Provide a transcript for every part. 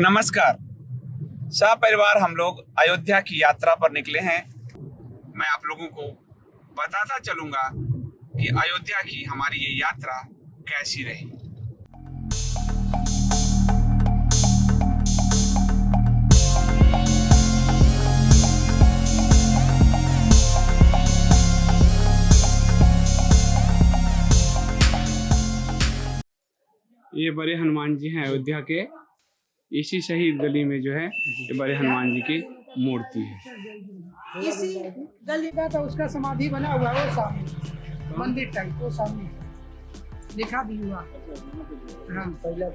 नमस्कार। सपरिवार हम लोग अयोध्या की यात्रा पर निकले हैं। मैं आप लोगों को बताता चलूंगा कि अयोध्या की हमारी ये यात्रा कैसी रही। ये बड़े हनुमान जी हैं अयोध्या के। इसी शहीद गली में जो है ये बड़े हनुमान जी की मूर्ति है। इसी गली में तो उसका समाधि बना हुआ है, वो सामने मंदिर टाइप, वो सामने लिखा भी हुआ। हाँ, पहला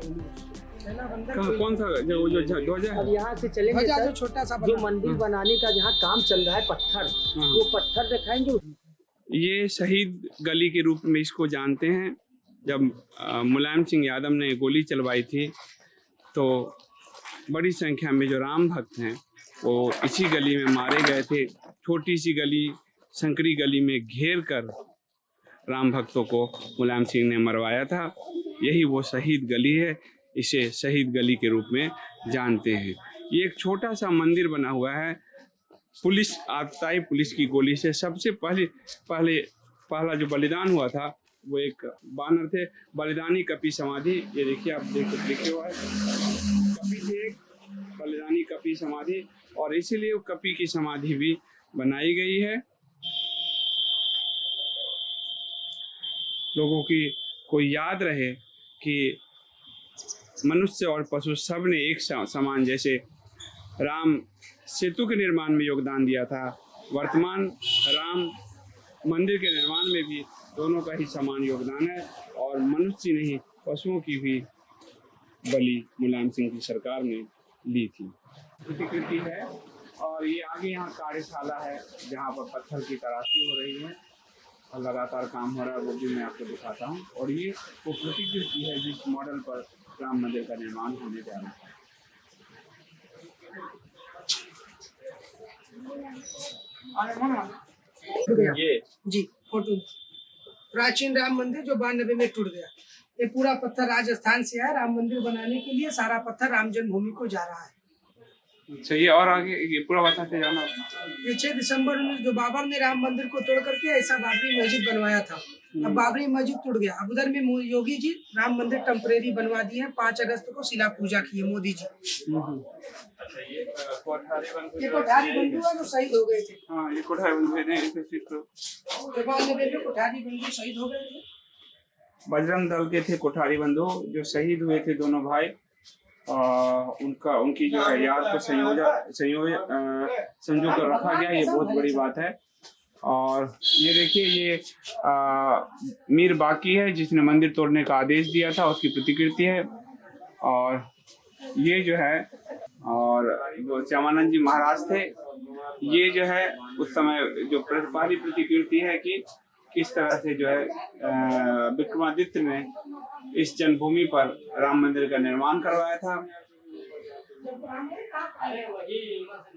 बंदर कौन सा जो ध्वजा अब है? यहाँ से चलेंगे ध्वजा सर, जो छोटा सा जो बना। मंदिर बनाने का जहाँ काम चल रहा है पत्थर, वो पत्थर दिखाएंगे। ये शहीद गली के रूप में इसको जानते हैं। जब मुलायम सिंह यादव ने गोली चलवाई थी तो बड़ी संख्या में जो राम भक्त हैं वो इसी गली में मारे गए थे। छोटी सी गली, संकरी गली में घेर कर राम भक्तों को मुलायम सिंह ने मरवाया था। यही वो शहीद गली है, इसे शहीद गली के रूप में जानते हैं। ये एक छोटा सा मंदिर बना हुआ है। पुलिस आतताई पुलिस की गोली से सबसे पहला जो बलिदान हुआ था वो एक बानर थे, बलिदानी कपी समाधि। ये देखिए, आप लिखे हुआ है कपी थे, एक बलिदानी कपी समाधि, और इसीलिए वो कपी की समाधि भी बनाई गई है। लोगों की को याद रहे कि मनुष्य और पशु सब ने एक समान, जैसे राम सेतु के निर्माण में योगदान दिया था, वर्तमान राम मंदिर के निर्माण में भी दोनों का ही समान योगदान है। और मनुष्य नहीं, पशुओं की भी बलि मुलायम सिंह की सरकार ने ली थी। प्रतिकृति है और ये आगे यहाँ कार्यशाला है जहाँ पर पत्थर की तराशी हो रही है और लगातार काम हो रहा है, वो भी मैं आपको दिखाता हूँ। और ये वो प्रतिकृति है जिस मॉडल पर राम मंदिर का निर्माण होने जा रहा है। ये जी फोटो प्राचीन राम मंदिर जो 92 में टूट गया। ये पूरा पत्थर राजस्थान से है। राम मंदिर बनाने के लिए सारा पत्थर राम जन्मभूमि को जा रहा है। अच्छा, ये और आगे ये पूरा बताते जाना। ये 6 दिसंबर 19 जो बाबर ने राम मंदिर को तोड़ करके ऐसा बाबरी मस्जिद बनवाया था। अब बाबरी मस्जिद टूट गया। अब उधर में योगी जी राम मंदिर टेम्परेरी बनवा दिए हैं। 5 अगस्त को शिला पूजा की है मोदी जी। ये कोठारी बंधु है जो शहीद हो गए थे। हाँ, ये कोठारी बंधु है। 92 में कोठारी बंधु शहीद हो गए थे। बजरंग दल के थे कोठारी बंधु जो शहीद हुए थे, दोनों भाई। उनकी जो है याद को संजो कर रखा गया, ये बहुत बड़ी बात है। और ये देखिए, ये मीर बाकी है जिसने मंदिर तोड़ने का आदेश दिया था, उसकी प्रतिकृति है। और ये जो है, और वो श्यामानंद जी महाराज थे। ये जो है उस समय जो पहली प्रतिकृति है कि किस तरह से जो है विक्रमादित्य ने इस जन्मभूमि पर राम मंदिर का निर्माण करवाया था।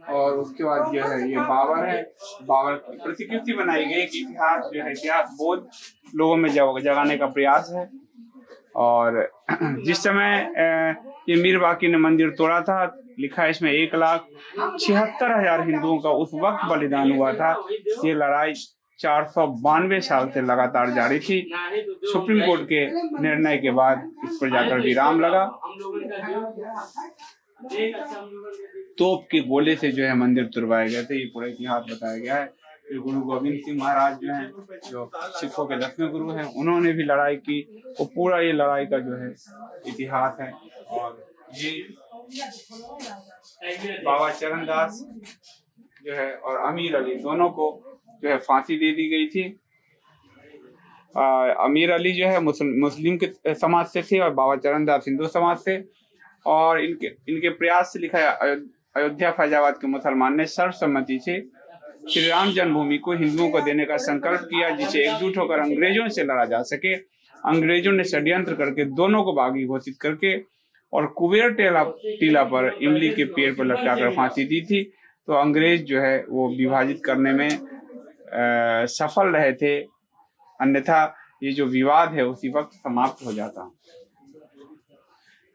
और उसके बाद जो है ये बाबर है, बाबर की प्रतिकृति बनाई गई। इतिहास जो है, इतिहास बोध लोगों में जगाने का प्रयास है। और जिस समय ये मीर बाकी ने मंदिर तोड़ा था, लिखा है इसमें 1,76,000 हिंदुओं का उस वक्त बलिदान हुआ था। ये लड़ाई 492 साल से लगातार जारी थी। सुप्रीम कोर्ट के निर्णय के बाद इस पर जाकर विराम लगा। तोप के गोले से जो है मंदिर तुड़वाए गए थे। ये पूरा इतिहास बताया गया है। फिर गुरु गोविंद सिंह महाराज जो हैं, जो सिखों के 10वें गुरु हैं, उन्होंने भी लड़ाई की। वो पूरा ये लड़ाई का जो है इतिहास है। और ये बाबा चरणदास जो है और अमीर अली, दोनों को जो है फांसी दे दी गई थी। अमीर अली जो है मुस्लिम के समाज से थे और बाबा चरणदास हिंदू समाज से। और इनके प्रयास से लिखा है, अयोध्या फैजाबाद के मुसलमान ने सर्वसम्मति से श्री राम जन्मभूमि को हिंदुओं को देने का संकल्प किया, जिसे एकजुट होकर अंग्रेजों से लड़ा जा सके। अंग्रेजों ने षड्यंत्र करके दोनों को बागी घोषित करके और कुबेर टीला पर इमली के पेड़ पर लटकाकर फांसी दी थी। तो अंग्रेज जो है वो विभाजित करने में सफल रहे थे, अन्यथा ये जो विवाद है उसी वक्त समाप्त हो जाता।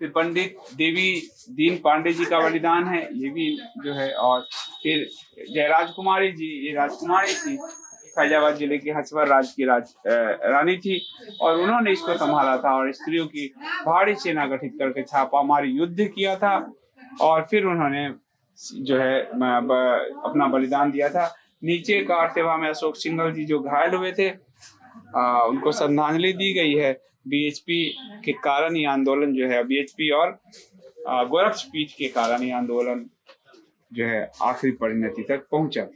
फिर पंडित देवी दीन पांडे जी का बलिदान है, ये भी जो है। और फिर जयराज कुमारी जी, ये राजकुमारी थी, फैजाबाद जिले के हसवर राज की रानी थी, और उन्होंने इसको संभाला था और स्त्रियों की भारी सेना गठित करके छापामारी युद्ध किया था, और फिर उन्होंने जो है अपना बलिदान दिया था। नीचे कार सेवा में अशोक सिंघल जी जो घायल हुए थे, उनको श्रद्धांजलि दी गई है। बीएचपी के कारण ये आंदोलन जो है, बीएचपी और गोरक्ष पीठ के कारण ये आंदोलन जो है आखिरी परिणति तक पहुंचा,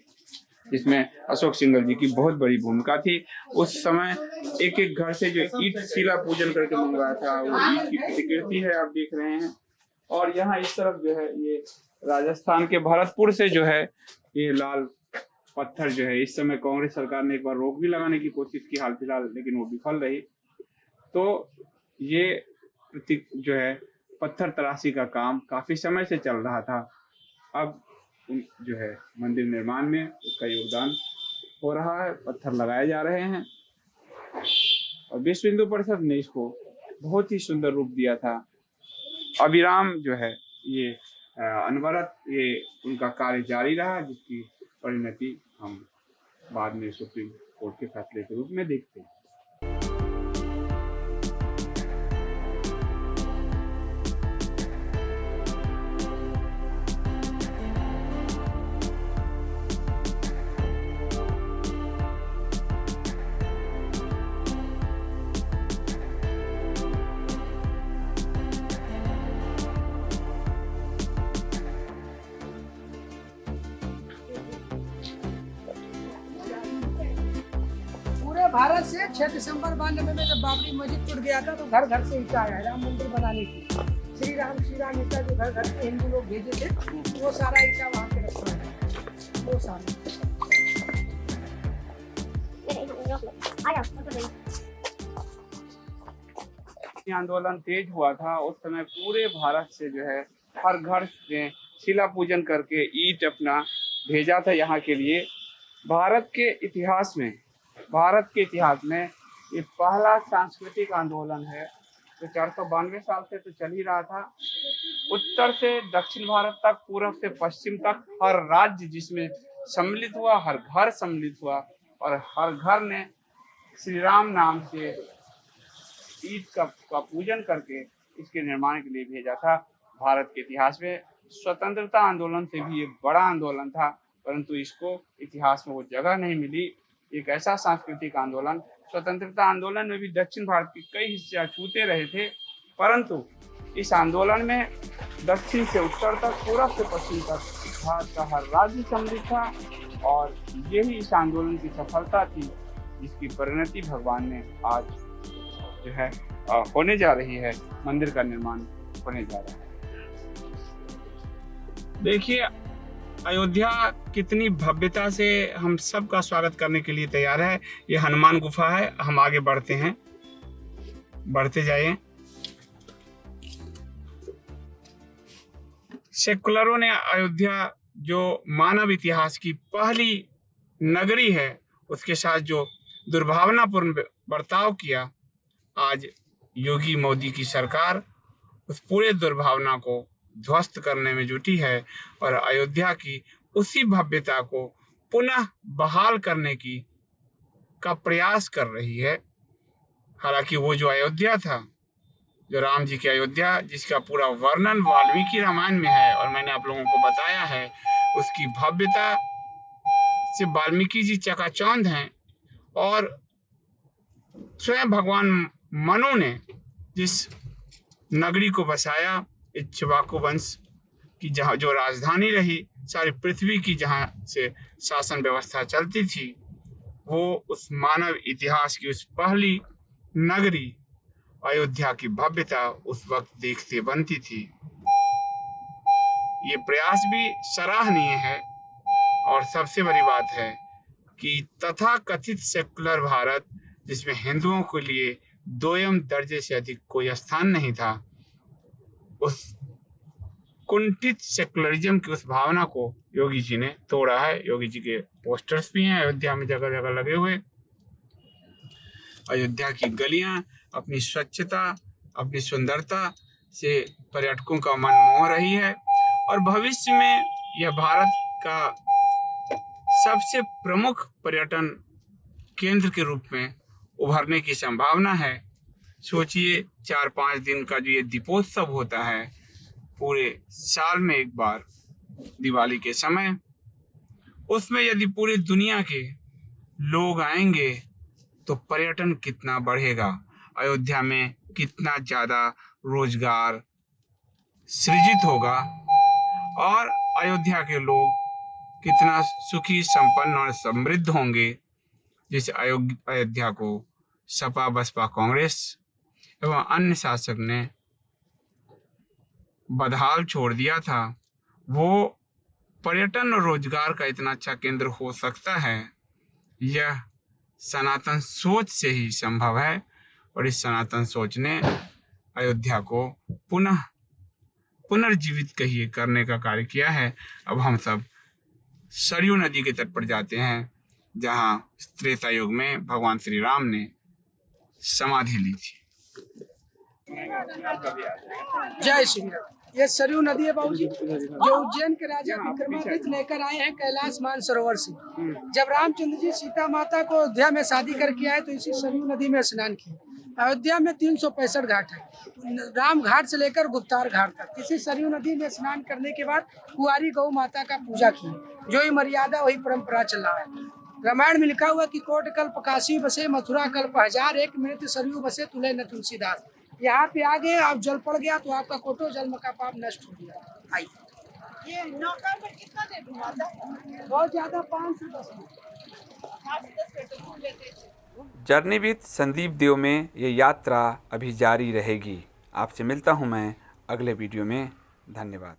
जिसमें अशोक सिंघल जी की बहुत बड़ी भूमिका थी। उस समय एक एक घर से जो ईट शिला पूजन करके मंगवाया था, वो ईट की प्रतिकृति है, आप देख रहे हैं। और यहाँ इस तरफ जो है ये राजस्थान के भरतपुर से जो है ये लाल पत्थर जो है, इस समय कांग्रेस सरकार ने एक बार रोक भी लगाने की कोशिश की हाल फिलहाल, लेकिन वो विफल रही। तो ये जो है पत्थर तराशी का काम काफी समय से चल रहा था। अब जो है मंदिर निर्माण में उसका योगदान हो रहा है, पत्थर लगाए जा रहे हैं, और विश्व हिंदू परिषद ने इसको बहुत ही सुंदर रूप दिया था। अविराम जो है ये अनवरत ये उनका कार्य जारी रहा, जिसकी परिणति हम बाद में सुप्रीम कोर्ट के फैसले के रूप में देखते हैं। भारत से 6 दिसंबर 92 में जब बाबरी मस्जिद टूट गया था, तो घर घर से ईटा आया राम मंदिर बनाने की। श्री राम ईटा जो घर घर से हिंदू लोग भेजे थे, वो सारा ईटा वहाँ पे रखा है। वो सारा आंदोलन तेज हुआ था उस समय पूरे भारत से जो है हर घर से शिला पूजन करके ईट अपना भेजा था यहाँ के लिए। भारत के इतिहास में ये पहला सांस्कृतिक आंदोलन है, तो 492 साल से तो चल ही रहा था। उत्तर से दक्षिण भारत तक, पूर्व से पश्चिम तक हर राज्य जिसमें सम्मिलित हुआ, हर घर सम्मिलित हुआ, और हर घर ने श्री राम नाम से ईट का पूजन करके इसके निर्माण के लिए भेजा था। भारत के इतिहास में स्वतंत्रता आंदोलन से भी एक बड़ा आंदोलन था, परंतु इसको इतिहास में वो जगह नहीं मिली। एक ऐसा सांस्कृतिक आंदोलन, स्वतंत्रता आंदोलन में भी दक्षिण भारत के कई हिस्से छूते रहे थे, परंतु इस आंदोलन में दक्षिण से उत्तर तक, पूर्व से पश्चिम तक भारत का हर राज्य सम्मिलित था, और यही इस आंदोलन की सफलता थी, जिसकी परिणति भगवान ने आज जो है होने जा रही है। मंदिर का निर्माण होने जा रहा है। देखिए अयोध्या कितनी भव्यता से हम सब का स्वागत करने के लिए तैयार है। ये हनुमान गुफा है, हम आगे बढ़ते हैं, बढ़ते जाइए। सेकुलरों ने अयोध्या जो मानव इतिहास की पहली नगरी है, उसके साथ जो दुर्भावनापूर्ण बर्ताव किया, आज योगी मोदी की सरकार उस पूरे दुर्भावना को ध्वस्त करने में जुटी है और अयोध्या की उसी भव्यता को पुनः बहाल करने का प्रयास कर रही है। हालांकि वो जो अयोध्या था, जो राम जी की अयोध्या, जिसका पूरा वर्णन वाल्मीकि रामायण में है और मैंने आप लोगों को बताया है, उसकी भव्यता से वाल्मीकि जी चकाचौंध हैं। और स्वयं भगवान मनु ने जिस नगरी को बसाया, इक्ष्वाकु वंश की जहाँ जो राजधानी रही, सारी पृथ्वी की जहाँ से शासन व्यवस्था चलती थी, वो उस मानव इतिहास की उस पहली नगरी अयोध्या की भव्यता उस वक्त देखते बनती थी। ये प्रयास भी सराहनीय है। और सबसे बड़ी बात है कि तथा कथित सेकुलर भारत, जिसमें हिंदुओं के लिए दोयम दर्जे से अधिक कोई स्थान नहीं था, उस कुंठित सेकुलरिज्म की उस भावना को योगी जी ने तोड़ा है। योगी जी के पोस्टर्स भी हैं अयोध्या में जगह जगह लगे हुए। अयोध्या की गलियां अपनी स्वच्छता, अपनी सुंदरता से पर्यटकों का मन मोह रही है और भविष्य में यह भारत का सबसे प्रमुख पर्यटन केंद्र के रूप में उभरने की संभावना है। सोचिए 4-5 दिन का जो ये दीपोत्सव होता है पूरे साल में एक बार दिवाली के समय, उसमें यदि पूरी दुनिया के लोग आएंगे तो पर्यटन कितना बढ़ेगा, अयोध्या में कितना ज़्यादा रोजगार सृजित होगा और अयोध्या के लोग कितना सुखी संपन्न और समृद्ध होंगे। जिस अयोध्या को सपा बसपा कांग्रेस एवं अन्य शासक ने बदहाल छोड़ दिया था, वो पर्यटन और रोजगार का इतना अच्छा केंद्र हो सकता है, यह सनातन सोच से ही संभव है। और इस सनातन सोच ने अयोध्या को पुनर्जीवित करने का कार्य किया है। अब हम सब सरयू नदी के तट पर जाते हैं, जहां त्रेता युग में भगवान श्री राम ने समाधि ली थी। जय श्री राम। ये सरयू नदी है बाबूजी, जो उज्जैन के राजा विक्रमादित्य लेकर आए हैं कैलाश मानसरोवर से। जब रामचंद्र जी सीता माता को अयोध्या में शादी करके आए तो इसी सरयू नदी में स्नान किए। अयोध्या में 365 घाट है, राम घाट से लेकर गुप्तार घाट तक। इसी सरयू नदी में स्नान करने के बाद कुंवारी गौ माता का पूजा की, जो ही मर्यादा वही परंपरा चल रहा है। रामायण में लिखा हुआ कि कोट कल्प काशी बसे, मथुरा कल्प हजार, एक मिनट सरयू बसे तुले न तुलसीदास। यहाँ पे आ गए, आप जल पड़ गया तो आपका कोटो जन्म का पाप नष्ट हो गया। आइए। ये नौका पर कितना देर घुमाता है? बहुत ज्यादा 5 से 10 मिनट। 5 से 10 मिनट घूम लेते हैं। जर्नी विद संदीप देव में ये यात्रा अभी जारी रहेगी। आपसे मिलता हूँ मैं अगले वीडियो में। धन्यवाद।